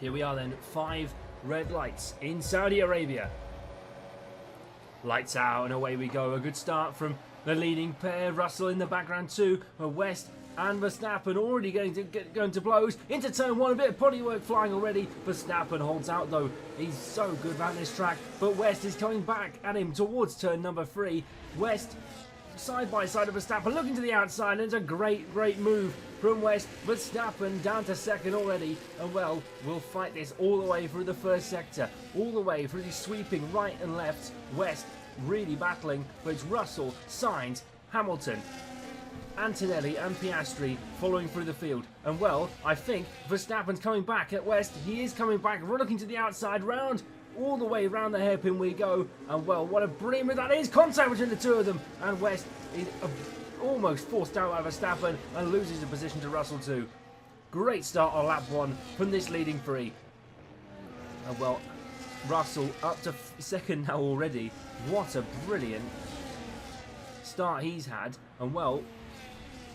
Here we are then, 5 red lights in Saudi Arabia. Lights out and away we go. A good start from the leading pair. Russell in the background too. West and Verstappen already going to blows. Into turn 1, a bit of bodywork flying already. Verstappen holds out though. He's so good around this track. But West is coming back at him towards turn number 3. West side by side of Verstappen, looking to the outside, and it's a great move from West. Verstappen down to second already, and well, we'll fight this all the way through the first sector, all the way through the sweeping right and left. West really battling, but it's Russell, Sainz, Hamilton, Antonelli and Piastri following through the field. And well, I think Verstappen's coming back at West. He is coming back, looking to the outside, round all the way around the hairpin we go, and well, what a brilliant move that is. Contact between the two of them, and West is almost forced out by Verstappen and loses the position to Russell too. Great start on lap 1 from this leading 3. And well, Russell up to second now already. What a brilliant start he's had, and well,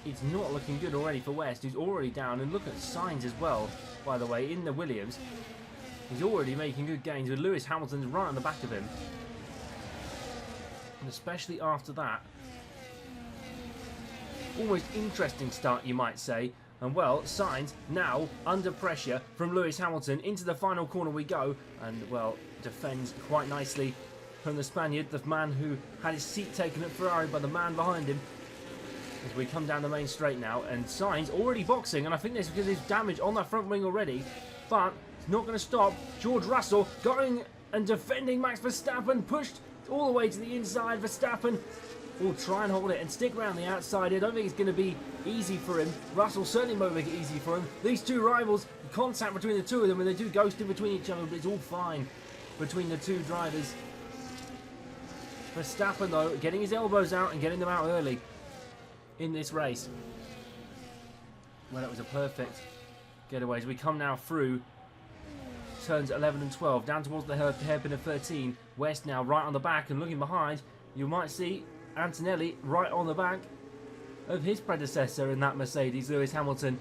it's not looking good already for West, who's already down. And look at Sainz as well, by the way, in the Williams. He's already making good gains with Lewis Hamilton right on the back of him. And especially after that, almost interesting start you might say. And well, Sainz now under pressure from Lewis Hamilton. Into the final corner we go, and well, defends quite nicely from the Spaniard, the man who had his seat taken at Ferrari by the man behind him. As we come down the main straight now, and Sainz already boxing, and I think this is because there's damage on that front wing already, but it's not going to stop. George Russell going and defending Max Verstappen, pushed all the way to the inside. Verstappen will try and hold it and stick around the outside. I don't think it's going to be easy for him. Russell certainly won't make it easy for him. These two rivals, contact between the two of them, and they do ghost in between each other, but it's all fine between the two drivers. Verstappen though, getting his elbows out and getting them out early in this race. Well, that was a perfect getaway. As we come now through turns 11 and 12, down towards the hairpin of 13. West now right on the back, and looking behind, you might see Antonelli right on the back of his predecessor in that Mercedes, Lewis Hamilton.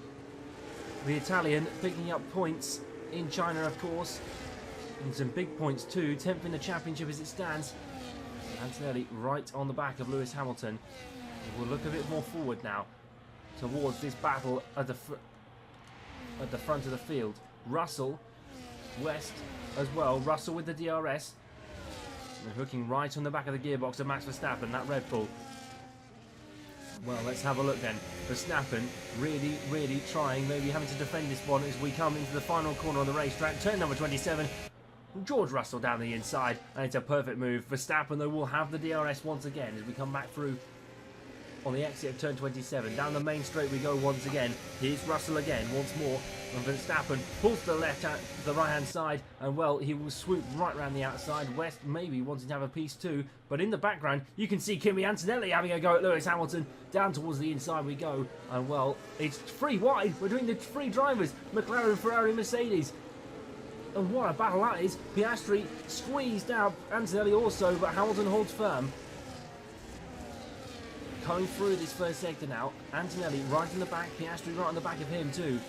The Italian picking up points in China, of course, and some big points too. 10th in the championship as it stands. Antonelli right on the back of Lewis Hamilton. We'll look a bit more forward now towards this battle at the front of the field. Russell, West as well. Russell with the DRS. And hooking right on the back of the gearbox of Max Verstappen, that Red Bull. Well, let's have a look then. Verstappen really trying, maybe having to defend this one as we come into the final corner on the racetrack. Turn number 27. George Russell down the inside, and it's a perfect move. Verstappen though will have the DRS once again as we come back through on the exit of turn 27. Down the main straight we go once again. Here's Russell again once more, and Verstappen pulls to the right hand side, and well, he will swoop right around the outside. West maybe wanting to have a piece too, but in the background you can see Kimi Antonelli having a go at Lewis Hamilton. Down towards the inside we go, and well, it's 3 wide. We're doing the 3 drivers, McLaren, Ferrari, Mercedes. And what a battle that is. Piastri squeezed out, Antonelli also, but Hamilton holds firm. Coming through this first sector now, Antonelli right in the back, Piastri right on the back of him too.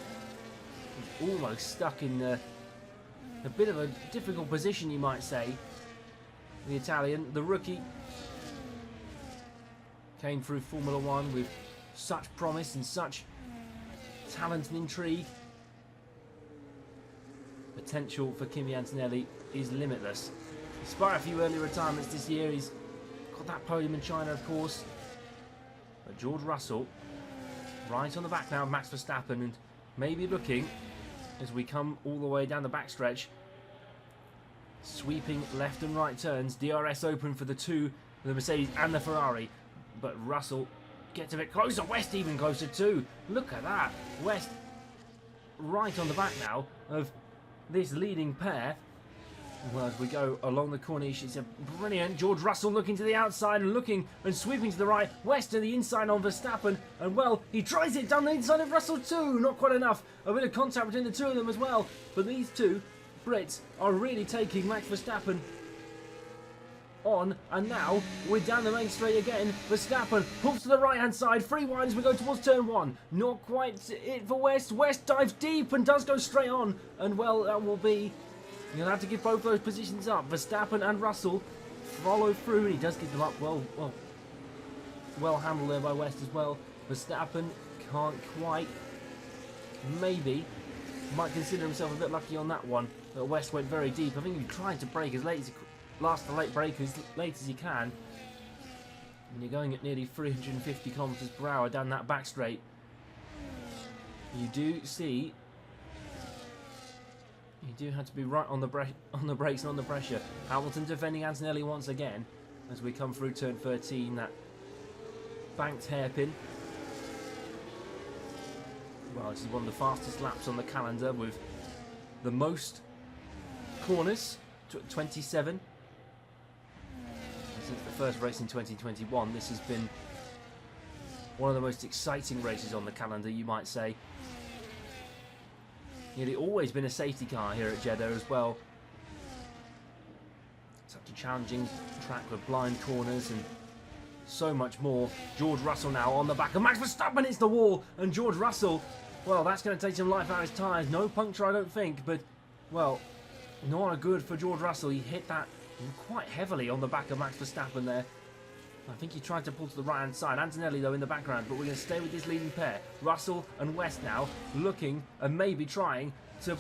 He's almost stuck in a bit of a difficult position, you might say. The Italian, the rookie, came through Formula 1 with such promise and such talent and intrigue. Potential for Kimi Antonelli is limitless. Despite a few early retirements this year, he's got that podium in China, of course. But George Russell, right on the back now of Max Verstappen, and maybe looking as we come all the way down the backstretch. Sweeping left and right turns. DRS open for the Mercedes and the Ferrari. But Russell gets a bit closer. West even closer too. Look at that. West right on the back now of this leading pair. Well, as we go along the corniche, it's a brilliant George Russell looking to the outside and looking and sweeping to the right. West to the inside on Verstappen, and well, he tries it down the inside of Russell too. Not quite enough. A bit of contact between the two of them as well. But these two Brits are really taking Max Verstappen on, and now we're down the main straight again. Verstappen pulls to the right hand side, free wide as we go towards turn 1. Not quite it for West. West dives deep and does go straight on, and well, that will be, you'll have to give both those positions up. Verstappen and Russell follow through, and he does give them up. Well handled there by West as well. Verstappen can't quite, maybe might consider himself a bit lucky on that one, but West went very deep. I think he tried to brake as late as he last the late break as late as he can, and you're going at nearly 350 kilometers per hour down that back straight. You do see, you do have to be right on the brakes and on the pressure. Hamilton defending Antonelli once again as we come through turn 13, that banked hairpin. Well, this is one of the fastest laps on the calendar with the most corners, 27. Since the first race in 2021, this has been one of the most exciting races on the calendar, you might say. Nearly always been a safety car here at Jeddah as well. Such a challenging track with blind corners and so much more. George Russell now on the back of Max Verstappen hits the wall, and George Russell, well, that's going to take some life out of his tyres. No puncture, I don't think, but, well, not a good for George Russell. He hit that quite heavily on the back of Max Verstappen there. I think he tried to pull to the right hand side. Antonelli though in the background, but we're going to stay with this leading pair. Russell and West now looking and maybe trying to,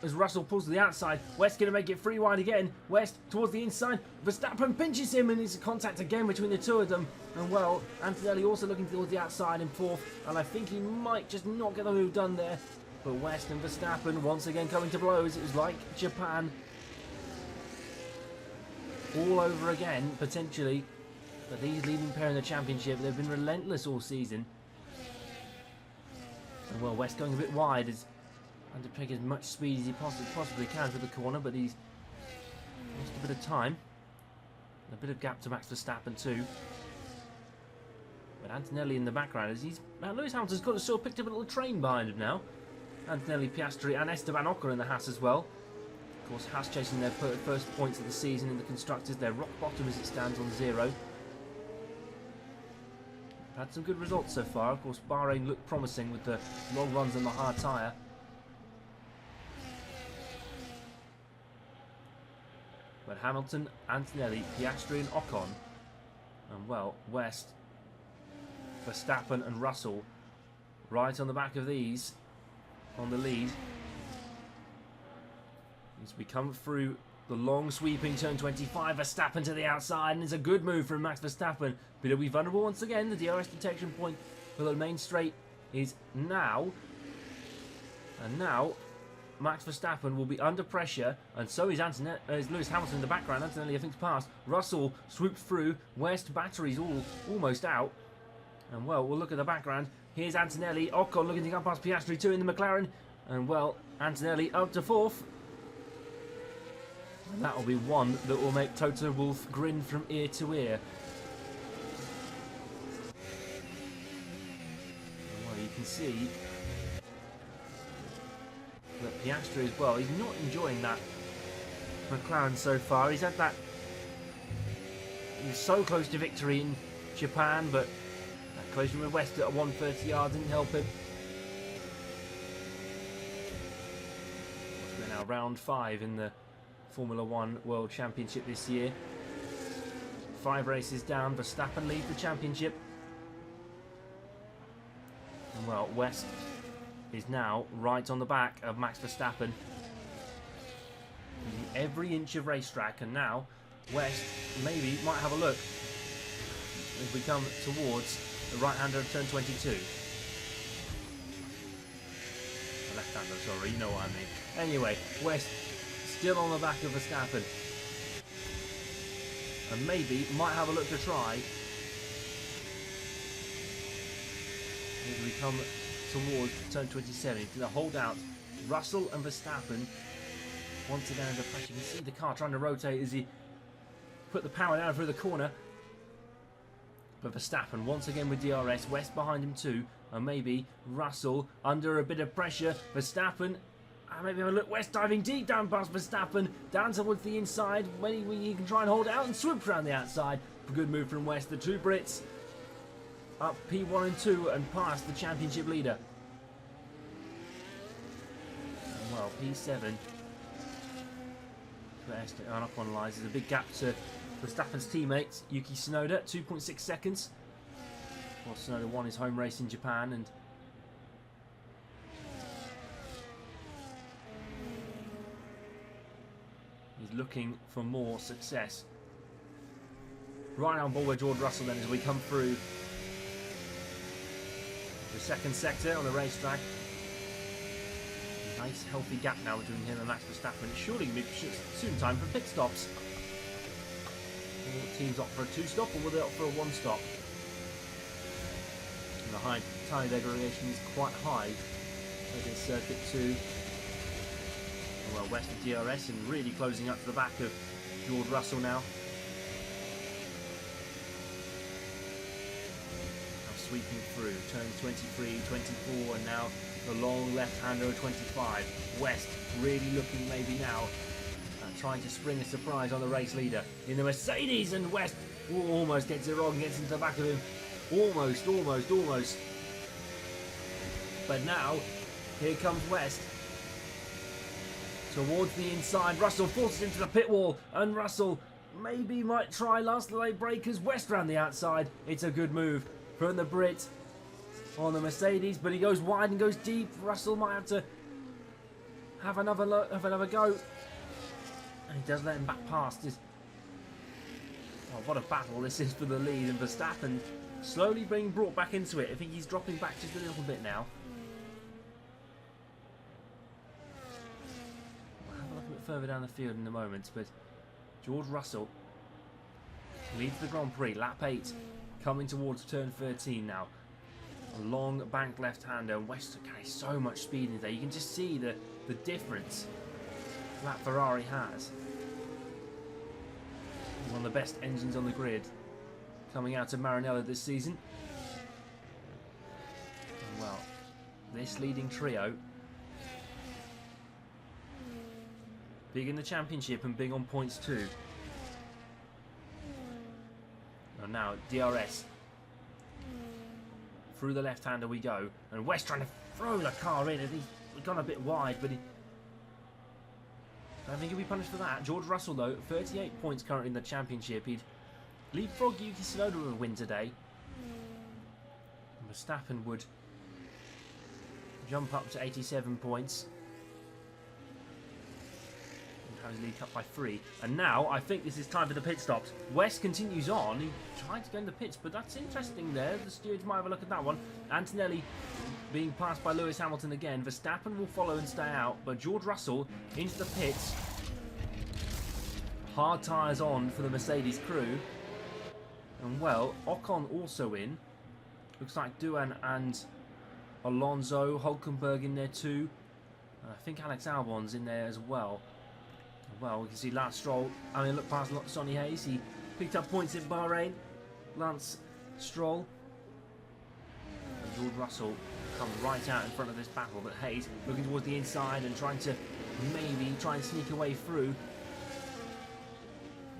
as Russell pulls to the outside. West going to make it free wide again. West towards the inside. Verstappen pinches him, and it's a contact again between the two of them. And well, Antonelli also looking towards the outside in fourth, and I think he might just not get the move done there. But West and Verstappen once again coming to blows. It was like Japan all over again, potentially. But these leading pair in the championship, they've been relentless all season. And well, West going a bit wide as trying to pick as much speed as he possibly can for the corner, but he's lost a bit of time. And a bit of gap to Max Verstappen too. But Antonelli in the background, as Lewis Hamilton's got sort of picked up a little train behind him now. Antonelli, Piastri and Esteban Ocon in the Haas as well. Of course, Haas chasing their first points of the season in the Constructors. They're rock bottom as it stands on 0. Had some good results so far. Of course, Bahrain looked promising with the long runs and the hard tyre. But Hamilton, Antonelli, Piastri and Ocon, and well, West, Verstappen and Russell right on the back of these on the lead. As we come through the long sweeping turn 25, Verstappen to the outside, and it's a good move from Max Verstappen, but he'll be vulnerable once again. The DRS detection point for the main straight is now, and now Max Verstappen will be under pressure, and so is Lewis Hamilton in the background. Antonelli I think's past. Russell swoops through. West batteries almost out, and well, we'll look at the background. Here's Antonelli. Ocon looking to come past Piastri too in the McLaren, and well, Antonelli up to 4th. And that will be one that will make Toto Wolff grin from ear to ear. Well, you can see that Piastri as well, he's not enjoying that McLaren so far. He's had that, he was so close to victory in Japan, but that collision with West at 130 yards didn't help him. We're now round 5 in the Formula 1 World Championship this year. 5 races down, Verstappen leads the championship. And well, West is now right on the back of Max Verstappen. Using every inch of racetrack, and now West maybe might have a look as we come towards the right-hander of turn 22. The left-hander, sorry, you know what I mean. Anyway, West still on the back of Verstappen, and maybe might have a look to try as we come towards turn 27. To the holdout, Russell and Verstappen once again under pressure. You can see the car trying to rotate as he put the power down through the corner. But Verstappen once again with DRS, West behind him too, and maybe Russell under a bit of pressure. Verstappen Maybe have a look. West diving deep down past Verstappen, down towards the inside. When he can try and hold it out and swoop around the outside. A good move from West. The two Brits up P1 and 2 and past the championship leader. Well, P7. Up on lies. There's a big gap to Verstappen's teammate Yuki Tsunoda, 2.6 seconds. Well, Tsunoda won his home race in Japan, and he's looking for more success. Right now on board with George Russell then as we come through the second sector on the racetrack. Nice healthy gap now between him and Max Verstappen. It's surely going to be soon time for pit stops. Will the teams opt for a 2-stop or will they opt for a 1-stop? And the high tyre degradation is quite high as in circuit 2. Well, West of DRS and really closing up to the back of George Russell now. Now sweeping through, turn 23, 24, and now the long left-hander of 25. West really looking maybe now trying to spring a surprise on the race leader in the Mercedes, and West almost gets it wrong, gets into the back of him. Almost. But now, here comes West. Towards the inside, Russell forces into the pit wall, and Russell maybe might try last late breakers. West round the outside. It's a good move from the Brit on the Mercedes, but he goes wide and goes deep. Russell might have to have another go, and he does let him back past. Oh, what a battle this is for the lead, and Verstappen slowly being brought back into it. I think he's dropping back just a little bit now. We'll have a look a bit further down the field in a moment, but George Russell leads the Grand Prix, lap 8, coming towards turn 13 now. A long banked left-hander, and West carries so much speed in there. You can just see the difference that Ferrari has. One of the best engines on the grid coming out of Maranello this season. And well, this leading trio, big in the championship and big on points too. And now DRS. Through the left-hander we go, and West trying to throw the car in, and he's gone a bit wide, but I think he'll be punished for that. George Russell though, 38 points currently in the championship. He'd leapfrog Yuki Tsunoda with a win today. And Verstappen would jump up to 87 points. He's lead cut by 3, and now I think this is time for the pit stops. West continues on. He tried to go in the pits, but that's interesting there. The stewards might have a look at that one. Antonelli being passed by Lewis Hamilton again. Verstappen will follow and stay out, but George Russell into the pits. Hard tyres on for the Mercedes crew, and well, Ocon also in. Looks like Duan and Alonso, Hulkenberg in there too. I think Alex Albon's in there as well. Well, we can see Lance Stroll. I mean, look past Sonny Hayes. He picked up points in Bahrain. Lance Stroll. And George Russell come right out in front of this battle. But Hayes looking towards the inside and trying to maybe try and sneak away through.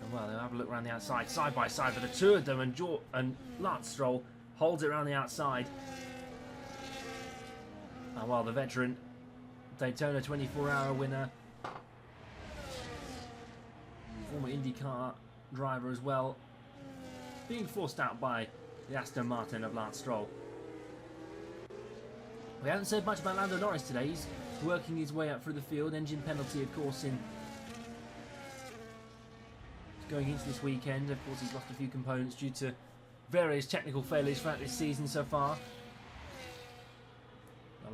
And well, they'll have a look around the outside. Side by side for the two of them. And Lance Stroll holds it around the outside. And well, the veteran Daytona 24-hour winner, former IndyCar driver as well, being forced out by the Aston Martin of Lance Stroll. We haven't said much about Lando Norris today. He's working his way up through the field. Engine penalty, of course, going into this weekend. Of course, he's lost a few components due to various technical failures throughout this season so far.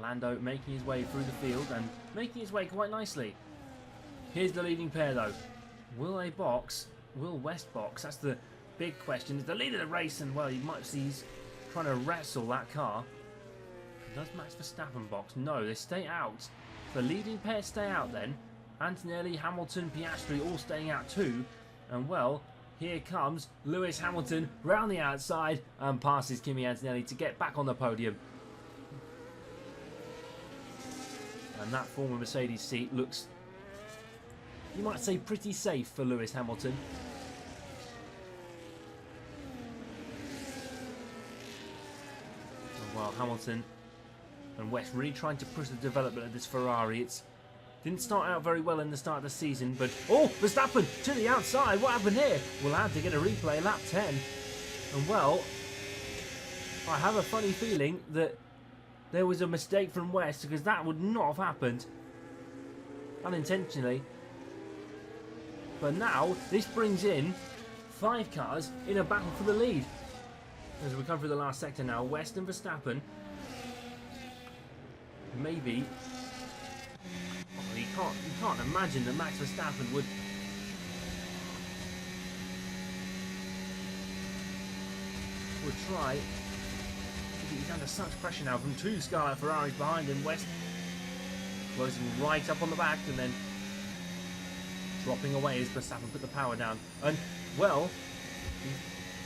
Lando making his way through the field and making his way quite nicely. Here's the leading pair though. Will they box? Will West box? That's the big question. It's the lead of the race, and well, you might see he's trying to wrestle that car. Does Max Verstappen box? No, they stay out. The leading pair stay out then. Antonelli, Hamilton, Piastri all staying out too. And well, here comes Lewis Hamilton round the outside and passes Kimi Antonelli to get back on the podium. And that former Mercedes seat looks, you might say, pretty safe for Lewis Hamilton. And while Hamilton and West really trying to push the development of this Ferrari, it didn't start out very well in the start of the season, but oh, Verstappen to the outside. What happened here? We'll have to get a replay, lap 10. And well, I have a funny feeling that there was a mistake from West, because that would not have happened unintentionally. But now this brings in 5 cars in a battle for the lead. As we come through the last sector now, West and Verstappen. Maybe. Oh, you can't imagine that Max Verstappen would try. He's under such pressure now from 2 Scarlet Ferraris behind him. West closing right up on the back and then dropping away as Verstappen put the power down. And, well, he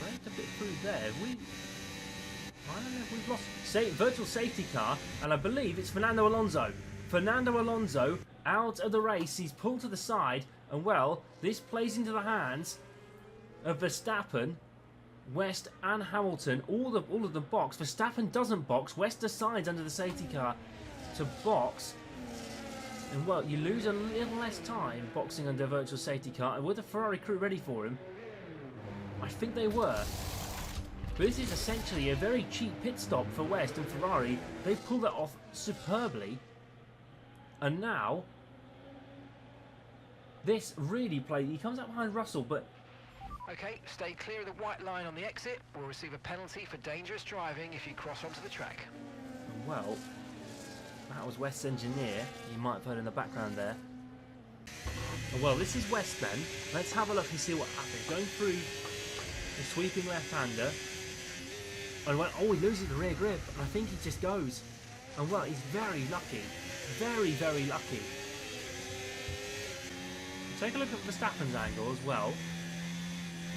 braked a bit through there. I don't know if we've lost virtual safety car, and I believe it's Fernando Alonso. Fernando Alonso out of the race. He's pulled to the side, and, well, this plays into the hands of Verstappen, West and Hamilton. All of them box. Verstappen doesn't box. West decides under the safety car to box. And well, you lose a little less time boxing under virtual safety car. And were the Ferrari crew ready for him? I think they were. But this is essentially a very cheap pit stop for West and Ferrari. They pulled that off superbly. And now, this really played. He comes up behind Russell, but okay, stay clear of the white line on the exit. We'll receive a penalty for dangerous driving if you cross onto the track. Well, that was West's engineer. You might have heard in the background there. Well, this is West then. Let's have a look and see what happens. Going through the sweeping left-hander. And well, oh, he loses the rear grip. And I think he just goes. And well, he's very lucky. Very, very lucky. Take a look at Verstappen's angle as well.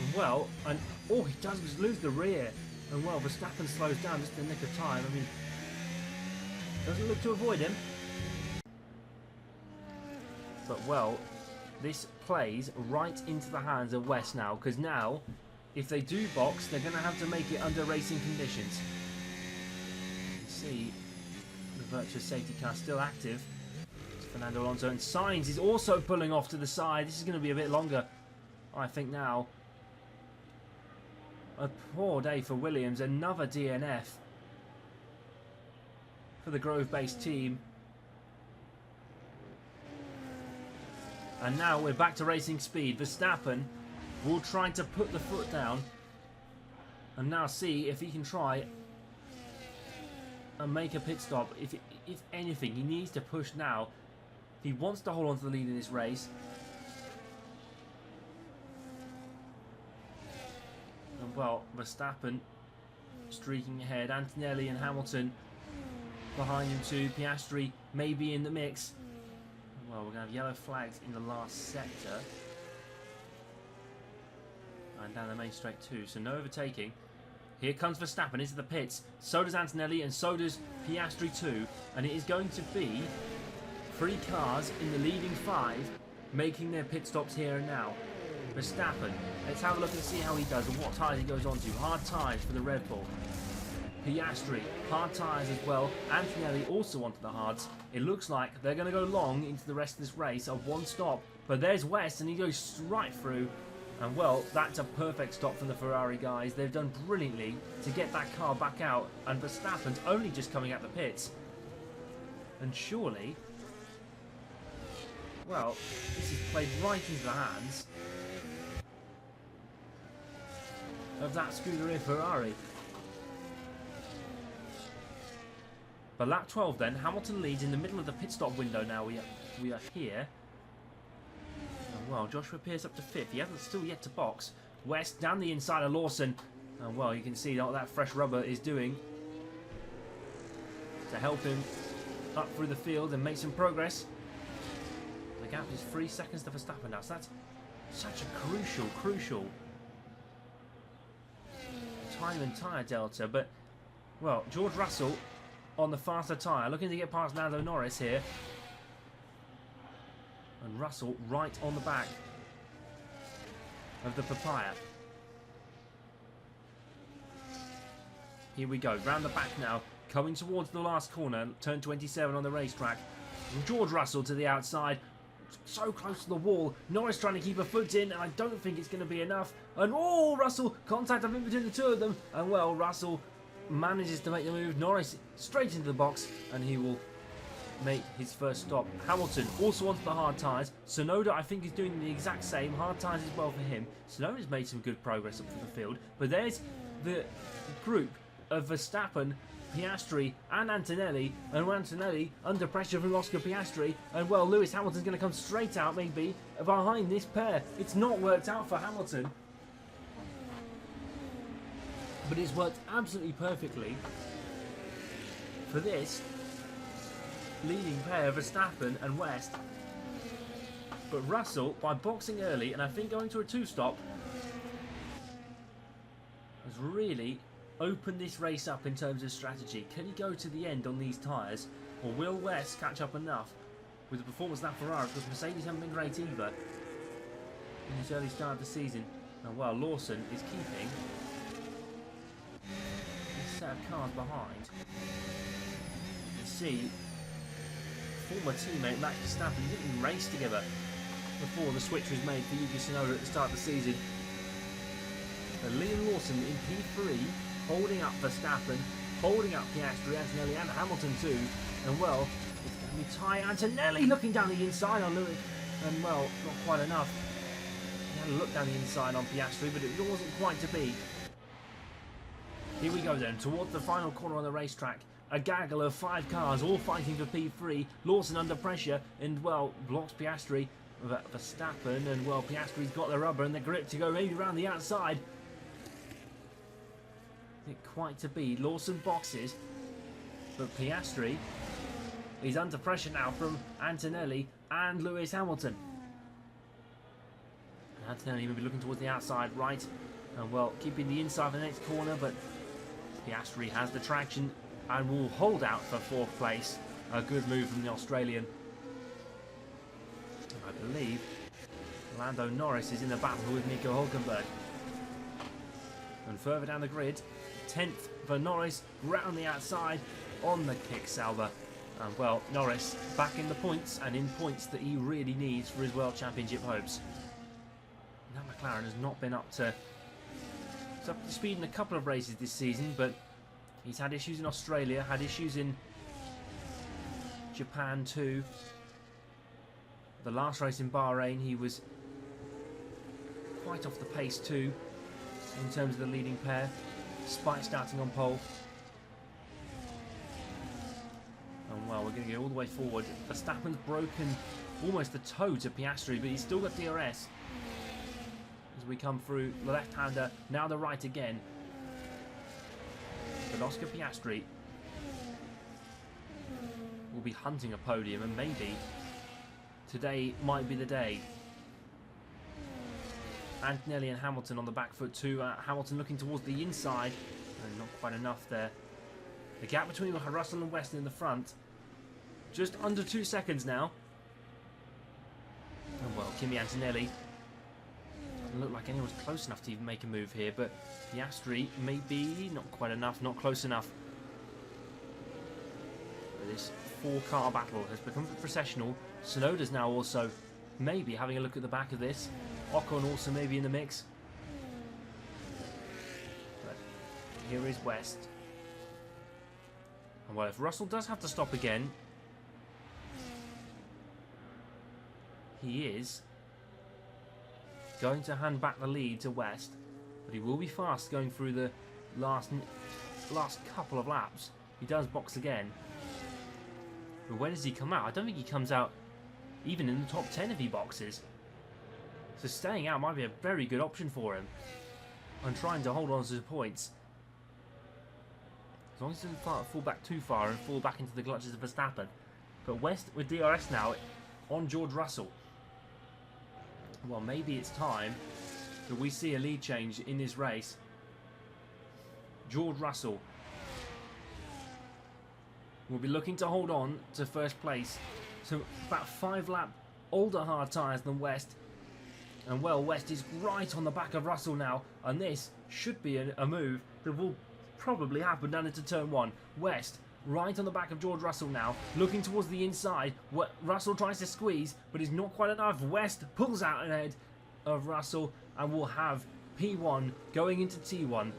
And well, and oh, he does lose the rear. And well, Verstappen slows down just in the nick of time. I mean, doesn't look to avoid him. But well, this plays right into the hands of West now, because now, if they do box, they're going to have to make it under racing conditions. You can see the virtual safety car still active. It's Fernando Alonso, and Sainz is also pulling off to the side. This is going to be a bit longer, I think now. A poor day for Williams, another DNF for the Grove-based team. And now we're back to racing speed. Verstappen will try to put the foot down and now see if he can try and make a pit stop. If anything, he needs to push now if he wants to hold on to the lead in this race. And well, Verstappen streaking ahead. Antonelli and Hamilton behind him too. Piastri maybe in the mix. Well, we're going to have yellow flags in the last sector. And down the main straight too, so no overtaking. Here comes Verstappen into the pits. So does Antonelli and so does Piastri too. And it is going to be 3 cars in the leading 5 making their pit stops here and now. Verstappen, let's have a look and see how he does and what tyres he goes on to. Hard tyres for the Red Bull. Piastri, hard tyres as well. Antonelli also onto the hards. It looks like they're going to go long into the rest of this race of 1 stop. But there's West and he goes right through. And well, that's a perfect stop from the Ferrari guys. They've done brilliantly to get that car back out. And Verstappen's only just coming out the pits. And surely, well, this is played right into the hands of that Scuderia Ferrari. But lap 12 then, Hamilton leads in the middle of the pit stop window now. We are here. And well, Joshua Pearce up to 5th. He hasn't still yet to box. West down the inside of Lawson. And well, you can see what that fresh rubber is doing to help him up through the field and make some progress. The gap is 3 seconds to Verstappen now. So that's such a crucial time and tyre delta. But well, George Russell on the faster tyre, looking to get past Lando Norris here. And Russell right on the back of the papaya. Here we go, round the back now, coming towards the last corner, turn 27 on the racetrack. George Russell to the outside, so close to the wall. Norris trying to keep a foot in, and I don't think it's going to be enough. And oh, Russell, contact up in between the two of them. And well, Russell manages to make the move. Norris straight into the box, and he will make his first stop. Hamilton also onto the hard tyres. Tsunoda, I think, is doing the exact same. Hard tyres as well for him. Tsunoda's made some good progress up through the field. But there's the group of Verstappen, Piastri and Antonelli, and Antonelli under pressure from Oscar Piastri, and well, Lewis Hamilton's going to come straight out maybe behind this pair. It's not worked out for Hamilton, but it's worked absolutely perfectly for this leading pair, Verstappen and West. But Russell, by boxing early and I think going to a two-stop, has really open this race up in terms of strategy. Can he go to the end on these tyres, or will West catch up enough with the performance of that Ferrari? Because Mercedes haven't been great either in this early start of the season. And well, Lawson is keeping this set of cars behind. You see, former teammate Max Verstappen didn't even race together before the switch was made for Yuki Tsunoda at the start of the season. And Liam Lawson in P3, holding up Verstappen, holding up Piastri, Antonelli and Hamilton too. And well, it's going to be Ty Antonelli looking down the inside on Lewis. And well, not quite enough. He had a look down the inside on Piastri, but it wasn't quite to be. Here we go then, towards the final corner on the racetrack. A gaggle of 5 cars, all fighting for P3. Lawson under pressure, and well, blocks Piastri. Verstappen, and well, Piastri's got the rubber and the grip to go maybe around the outside. It quite to be. Lawson boxes, but Piastri is under pressure now from Antonelli and Lewis Hamilton. Antonelli will be looking towards the outside right, and well, keeping the inside for the next corner, but Piastri has the traction and will hold out for 4th place. A good move from the Australian. I believe Lando Norris is in the battle with Nico Hülkenberg. And further down the grid, 10th for Norris, round the outside on the kick salver. And well, Norris back in the points, and in points that he really needs for his World Championship hopes. Now McLaren has not been up to speed in a couple of races this season, but he's had issues in Australia, had issues in Japan too. The last race in Bahrain, he was quite off the pace too in terms of the leading pair, despite starting on pole. And well, we're going to go all the way forward. Verstappen's broken almost the toe to Piastri, but he's still got DRS. As we come through the left-hander, now the right again. But Oscar Piastri will be hunting a podium, and maybe today might be the day. Antonelli and Hamilton on the back foot too. Hamilton looking towards the inside, and not quite enough there. The gap between Russell and Westie in the front, just under 2 seconds now. And well, Kimi Antonelli doesn't look like anyone's close enough to even make a move here, but Piastri maybe not quite enough, not close enough. But this 4-car battle has become processional. Tsunoda's now also maybe having a look at the back of this. Ocon also maybe in the mix. But here is West. And well, if Russell does have to stop again, he is going to hand back the lead to West, but he will be fast going through the last couple of laps. He does box again. But where does he come out? I don't think he comes out even in the top 10 if he boxes. So staying out might be a very good option for him. And trying to hold on to the points. As long as he doesn't fall back too far and fall back into the clutches of Verstappen. But West with DRS now on George Russell. Well, maybe it's time that we see a lead change in this race. George Russell will be looking to hold on to first place. So about 5 lap older hard tyres than West. And well, West is right on the back of Russell now, and this should be a move that will probably happen down into turn 1. West right on the back of George Russell now, looking towards the inside. Russell tries to squeeze, but it's not quite enough. West pulls out ahead of Russell, and will have P1 going into T1.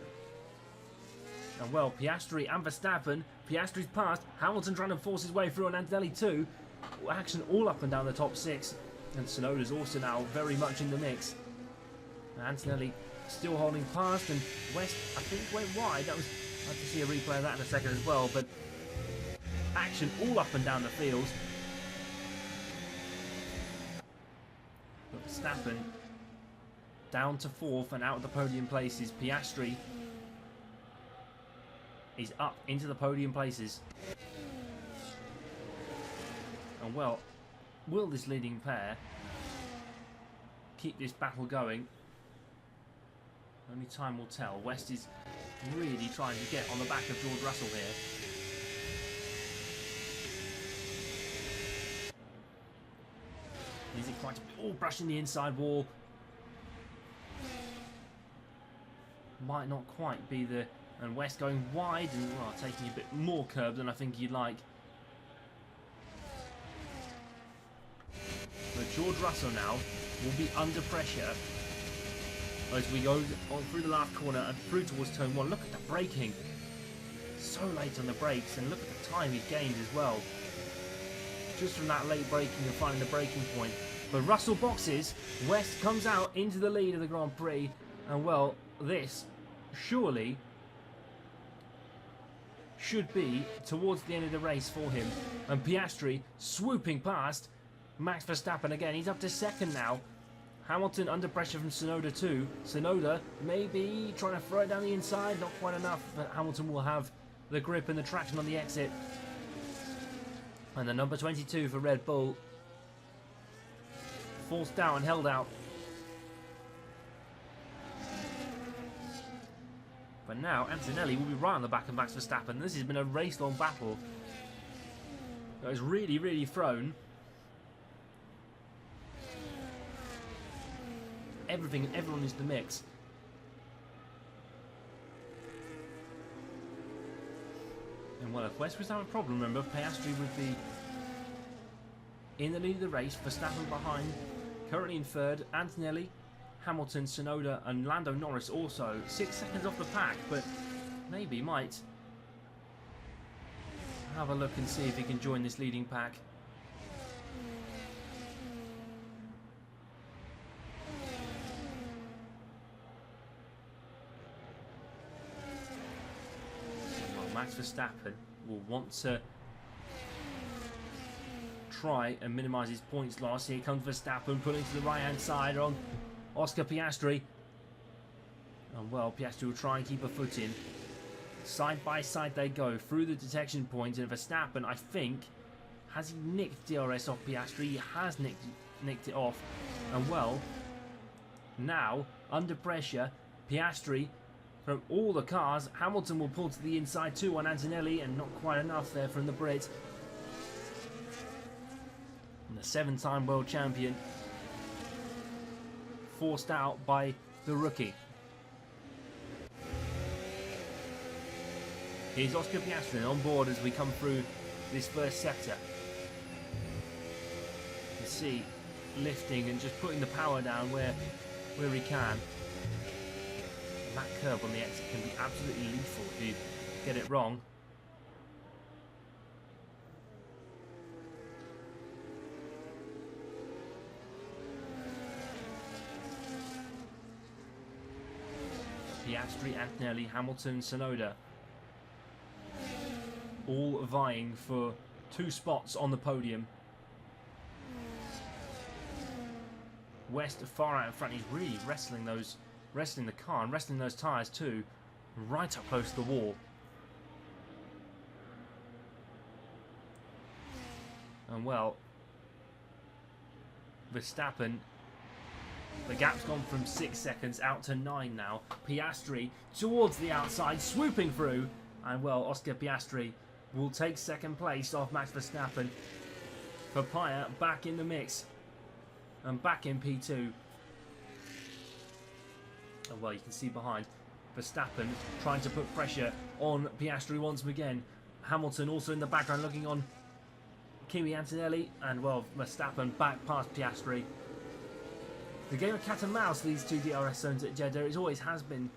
And well, Piastri and Verstappen. Piastri's passed. Hamilton trying to force his way through on Antonelli too. Action all up and down the top 6. And Tsunoda's also now very much in the mix. Antonelli still holding past, and West, I think, went wide. I'll have to see a replay of that in a second as well. But action all up and down the field. But Verstappen down to 4th and out of the podium places. Piastri is up into the podium places. And well, will this leading pair keep this battle going? Only time will tell. West is really trying to get on the back of George Russell here. Is it quite a bit? Brushing the inside wall. Might not quite be the... And West going wide and well, taking a bit more curb than I think he'd like. But George Russell now will be under pressure as we go on through the last corner and through towards turn 1. Look at the braking. So late on the brakes, and look at the time he's gained as well. Just from that late braking and finding the braking point. But Russell boxes. West comes out into the lead of the Grand Prix. And well, this surely should be towards the end of the race for him. And Piastri swooping past Max Verstappen again. He's up to 2nd now. Hamilton under pressure from Tsunoda too. Tsunoda maybe trying to throw it down the inside. Not quite enough, but Hamilton will have the grip and the traction on the exit. And the number 22 for Red Bull. Forced out and held out. But now Antonelli will be right on the back of Max Verstappen. This has been a race-long battle that has really, really thrown everyone into the mix. And well, if West was to have a problem, remember, Piastri would be in the lead of the race. Verstappen behind, currently in 3rd. Antonelli, Hamilton, Tsunoda and Lando Norris also 6 seconds off the pack, but maybe might have a look and see if he can join this leading pack. Well, Max Verstappen will want to try and minimise his points loss. Here comes Verstappen pulling to the right hand side on Oscar Piastri. And well, Piastri will try and keep a foot in. Side by side they go through the detection point, and Verstappen, I think, has he nicked DRS off Piastri? He has nicked it off. And well, now under pressure, Piastri from all the cars. Hamilton will pull to the inside too on Antonelli, and not quite enough there from the Brit. And the 7-time world champion forced out by the rookie. Here's Oscar Piastri on board as we come through this first sector. You see, lifting and just putting the power down where he can. And that curb on the exit can be absolutely lethal if you get it wrong. Piastri, Antonelli, Hamilton, Tsunoda, all vying for 2 spots on the podium. West far out in front. He's really wrestling the car and wrestling those tyres too, right up close to the wall. And well, Verstappen, the gap's gone from 6 seconds out to 9 now. Piastri towards the outside, swooping through. And well, Oscar Piastri will take 2nd place off Max Verstappen. Papaya back in the mix. and back in P2. And well, you can see behind Verstappen trying to put pressure on Piastri once again. Hamilton also in the background looking on Kimi Antonelli, and well, Verstappen back past Piastri. The game of cat and mouse, these two DRS zones at Jeddah, it always has been.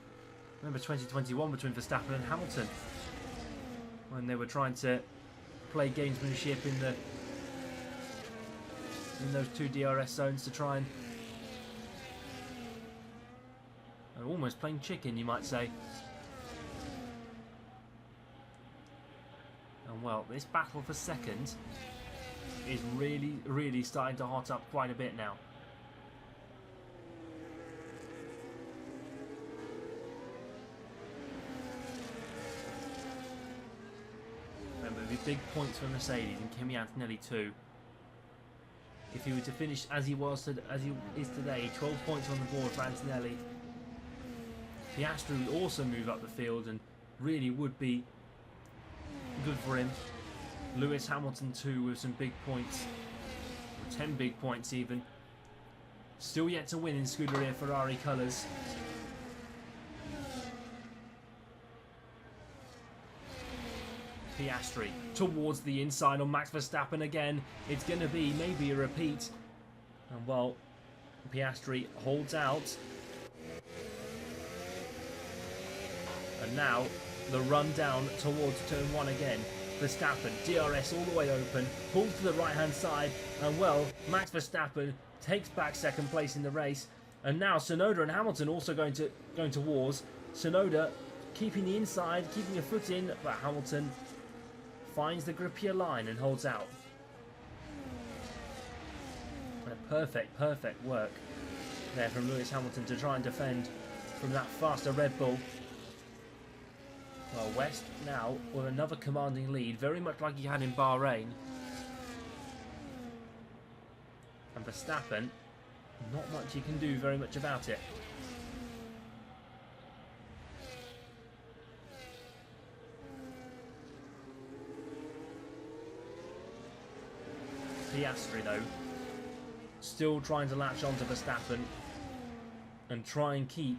Remember 2021 between Verstappen and Hamilton, when they were trying to play gamesmanship in those two DRS zones to try and almost playing chicken, you might say. And well, this battle for second is really starting to hot up quite a bit now. Remember, the big points for Mercedes and Kimi Antonelli too. If he were to finish as he is today, 12 points on the board for Antonelli. Piastri would also move up the field and really would be good for him. Lewis Hamilton too with some big points, or 10 big points even. Still yet to win in Scuderia Ferrari colours. Piastri towards the inside on Max Verstappen again. It's going to be maybe a repeat. And well, Piastri holds out. And now the run down towards turn 1 again. Verstappen, DRS all the way open, pulls to the right hand side, and well, Max Verstappen takes back second place in the race. And now Tsunoda and Hamilton also going to wars. Tsunoda keeping the inside, keeping a foot in, but Hamilton finds the grippier line and holds out. Perfect work there from Lewis Hamilton to try and defend from that faster Red Bull. Well, West now with another commanding lead, very much like he had in Bahrain. And Verstappen, not much he can do very much about it. Piastri though, still trying to latch onto Verstappen and try and keep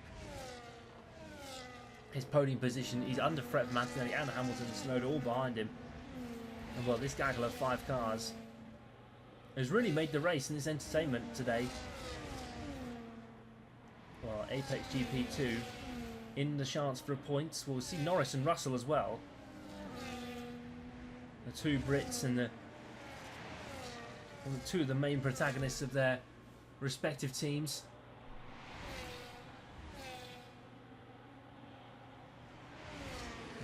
his podium position. He's under threat from Antonelli and Hamilton and Tsunoda all behind him. And well, this gaggle of 5 cars has really made the race and this entertainment today. Well, Apex GP 2 in the chance for points. We'll see Norris and Russell as well. The two Brits and the two of the main protagonists of their respective teams.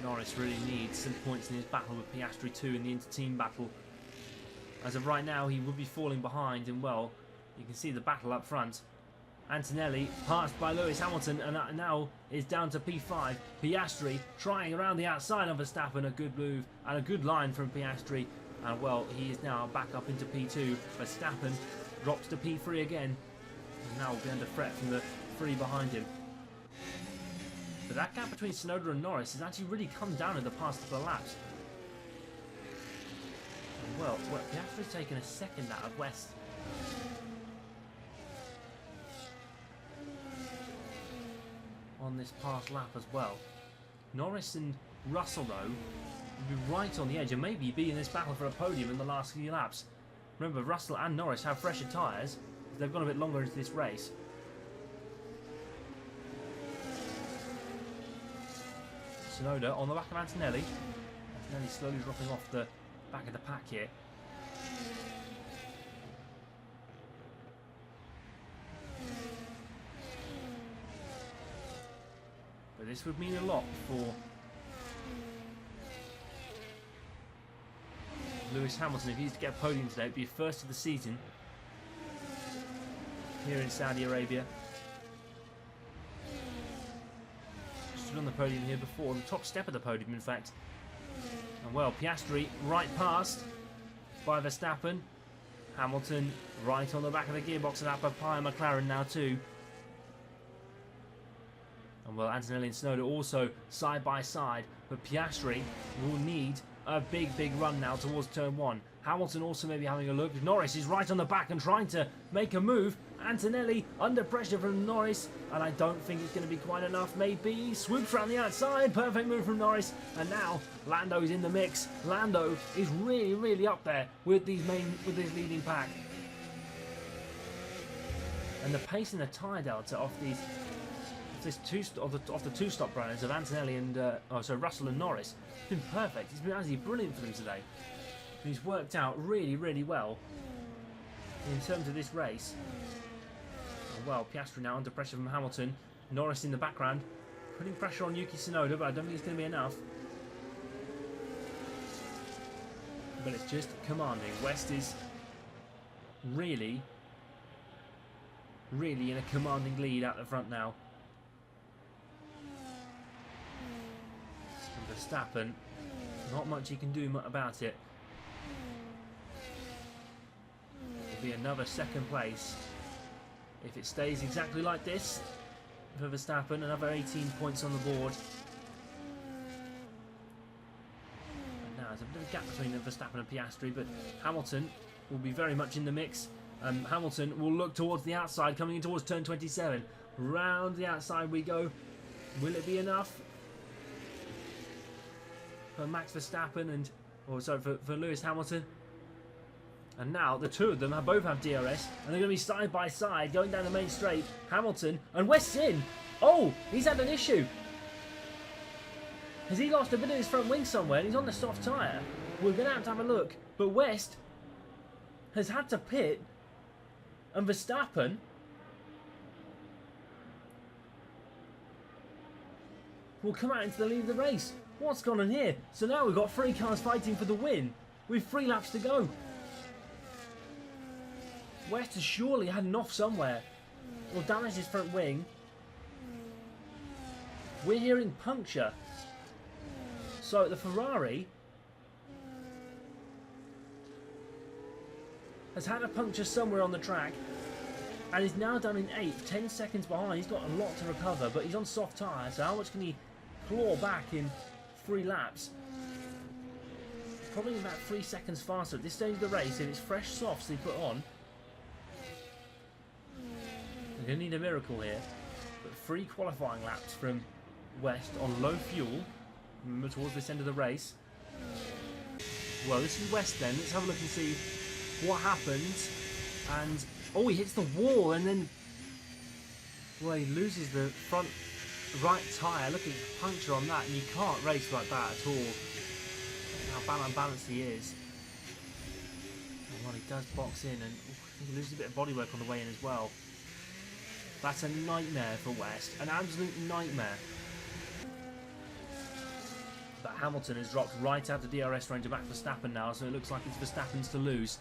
Norris really needs some points in his battle with Piastri too in the inter-team battle. As of right now, he would be falling behind, and well, you can see the battle up front. Antonelli passed by Lewis Hamilton, and now is down to P5. Piastri trying around the outside of Verstappen, a good move and a good line from Piastri. And well, he is now back up into P2. Verstappen drops to P3 again, and now will be under threat from the 3 behind him. But that gap between Tsunoda and Norris has actually really come down in the past couple of laps. And well, Piastri's taken a second out of West. On this past lap as well. Norris and Russell though will be right on the edge and maybe be in this battle for a podium in the last few laps. Remember, Russell and Norris have fresher tyres. They've gone a bit longer into this race. Tsunoda on the back of Antonelli. Antonelli slowly dropping off the back of the pack here. But this would mean a lot for Lewis Hamilton if he was to get a podium today. It would be first of the season here in Saudi Arabia. Stood on the podium here before, the top step of the podium in fact. And well, Piastri right past by Verstappen. Hamilton right on the back of the gearbox and Apple Pie McLaren now too. And well, Antonelli and Tsunoda also side by side, but Piastri will need a big run now towards turn 1. Hamilton also maybe having a look. Norris is right on the back and trying to make a move. Antonelli under pressure from Norris, and I don't think it's going to be quite enough. Maybe swoops around the outside. Perfect move from Norris, and now Lando's in the mix. Lando is really up there with this leading pack. And the pace and the tyre delta off the two-stop runners of Antonelli and Russell and Norris has been perfect. It's been absolutely brilliant for them today. He's worked out really well in terms of this race. Well, Piastri now under pressure from Hamilton. Norris in the background, putting pressure on Yuki Tsunoda, but I don't think it's going to be enough. But it's just commanding. West is really in a commanding lead out the front now. And Verstappen, not much he can do about it. It'll be another second place. If it stays exactly like this for Verstappen, another 18 points on the board. And now there's a bit of a gap between Verstappen and Piastri, but Hamilton will be very much in the mix. Hamilton will look towards the outside, coming in towards turn 27. Round the outside we go. Will it be enough for Max Verstappen and, for Lewis Hamilton? And now the two of them both have DRS, and they're going to be side by side going down the main straight. Hamilton and West's in. Oh, he's had an issue. Has he lost a bit of his front wing somewhere? He's on the soft tyre. We're going to have a look. But West has had to pit, and Verstappen will come out into the lead of the race. What's gone on here? So now we've got 3 cars fighting for the win with 3 laps to go. West has surely had an off somewhere, or damaged his front wing. We're hearing puncture. So the Ferrari has had a puncture somewhere on the track and is now down in 8th, 10 seconds behind. He's got a lot to recover, but he's on soft tyre, so how much can he claw back in 3 laps? Probably about 3 seconds faster at this stage of the race if it's fresh softs they put on. They're going to need a miracle here, but 3 qualifying laps from West on low fuel towards this end of the race. Well, this is West then. Let's have a look and see what happens. And oh, he hits the wall, and then he loses the front right tyre. Look at the puncture on that, and you can't race like that at all. How unbalanced he is. And well, he does box in, and he loses a bit of bodywork on the way in as well. That's a nightmare for West, an absolute nightmare. But Hamilton has dropped right out of DRS range of back Verstappen now, so it looks like it's Verstappen's to lose.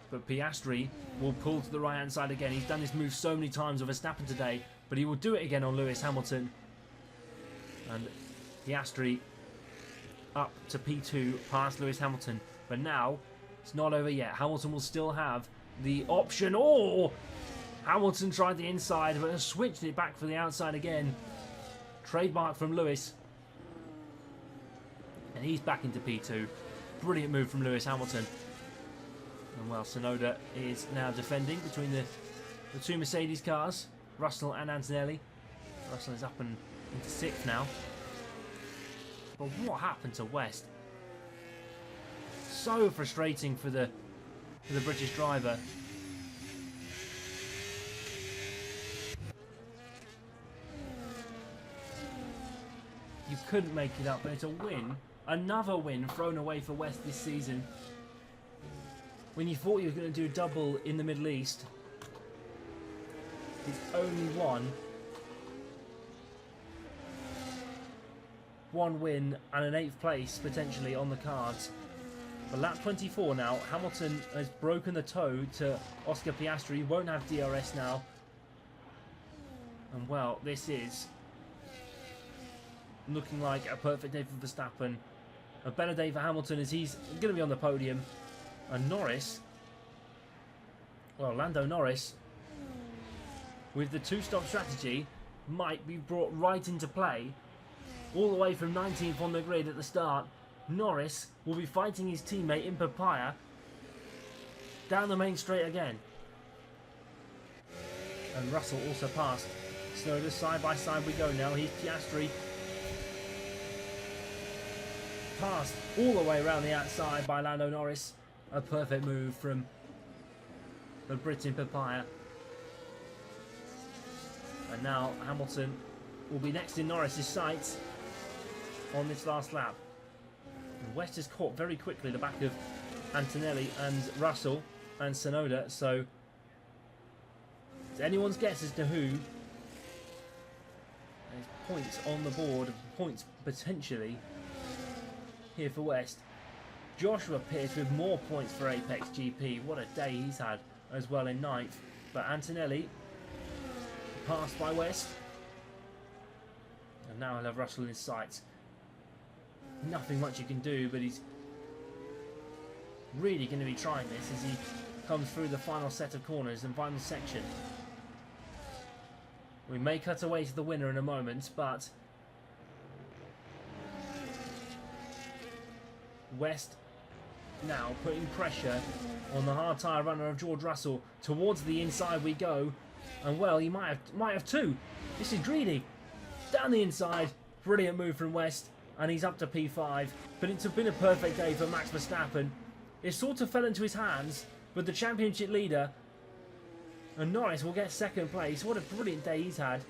But Piastri will pull to the right hand side again. He's done this move so many times with Verstappen today, but he will do it again on Lewis Hamilton. And Piastri up to P2 past Lewis Hamilton. But now it's not over yet. Hamilton will still have the option. Oh! Hamilton tried the inside, but has switched it back for the outside again. Trademark from Lewis. And he's back into P2. Brilliant move from Lewis Hamilton. And well, Tsunoda is now defending between the 2 Mercedes cars, Russell and Antonelli. Russell is up and into 6th now. But what happened to West? So frustrating for the British driver. You couldn't make it up, but it's a win. Another win thrown away for West this season. When you thought you were going to do double in the Middle East, it's only one win and an 8th place potentially on the cards. But lap 24 now, Hamilton has broken the toe to Oscar Piastri. He won't have DRS now. And well, this is looking like a perfect day for Verstappen. A better day for Hamilton as he's going to be on the podium. And Norris, well, Lando Norris, with the 2-stop strategy, might be brought right into play. All the way from 19th on the grid at the start. Norris will be fighting his teammate in Papaya down the main straight again. And Russell also passed. So just side by side we go now. He's Piastri. Passed all the way around the outside by Lando Norris. A perfect move from the Brit in Papaya. And now Hamilton will be next in Norris's sights on this last lap. And West has caught very quickly the back of Antonelli and Russell and Tsunoda, so it's anyone's guess as to who. There's points on the board, points potentially here for West. Joshua Pierce with more points for Apex GP. What a day he's had as well in ninth. But Antonelli passed by West. And now he'll have Russell in his sights. Nothing much he can do, but he's really going to be trying this as he comes through the final set of corners and final section. We may cut away to the winner in a moment, but West now putting pressure on the hard tyre runner of George Russell. Towards the inside we go, and well, he might have two. This is greedy. Down the inside, brilliant move from West, and he's up to P5. But it's been a perfect day for Max Verstappen. It sort of fell into his hands, but the championship leader and Norris will get second place. What a brilliant day he's had.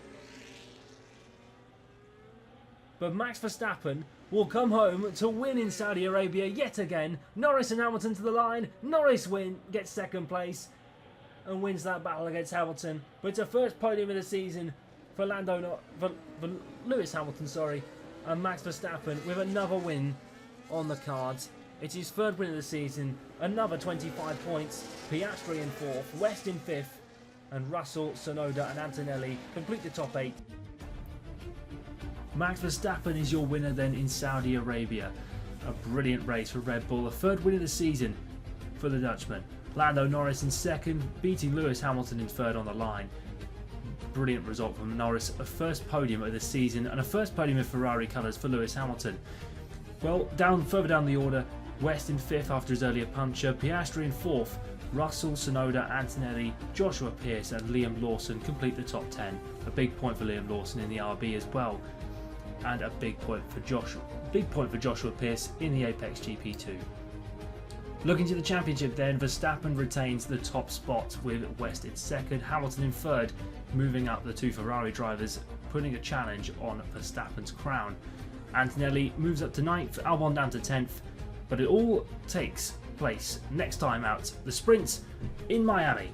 But Max Verstappen will come home to win in Saudi Arabia yet again. Norris and Hamilton to the line. Norris gets second place and wins that battle against Hamilton. But it's a first podium of the season for Lewis Hamilton, sorry, and Max Verstappen with another win on the cards. It's his third win of the season, another 25 points. Piastri in fourth, West in fifth, and Russell, Tsunoda and Antonelli complete the top 8. Max Verstappen is your winner then in Saudi Arabia. A brilliant race for Red Bull, the third win of the season for the Dutchman. Lando Norris in second, beating Lewis Hamilton in third on the line. Brilliant result from Norris, a first podium of the season and a first podium of Ferrari colours for Lewis Hamilton. Well, further down the order, West in fifth after his earlier puncture, Piastri in fourth, Russell, Tsunoda, Antonelli, Joshua Pierce and Liam Lawson complete the top 10. A big point for Liam Lawson in the RB as well, and a big point for Joshua Pierce in the Apex GP2. Looking to the championship then, Verstappen retains the top spot with West in second, Hamilton in third, moving up the two Ferrari drivers, putting a challenge on Verstappen's crown. Antonelli moves up to 9th, Albon down to 10th, but it all takes place next time out, the sprint in Miami.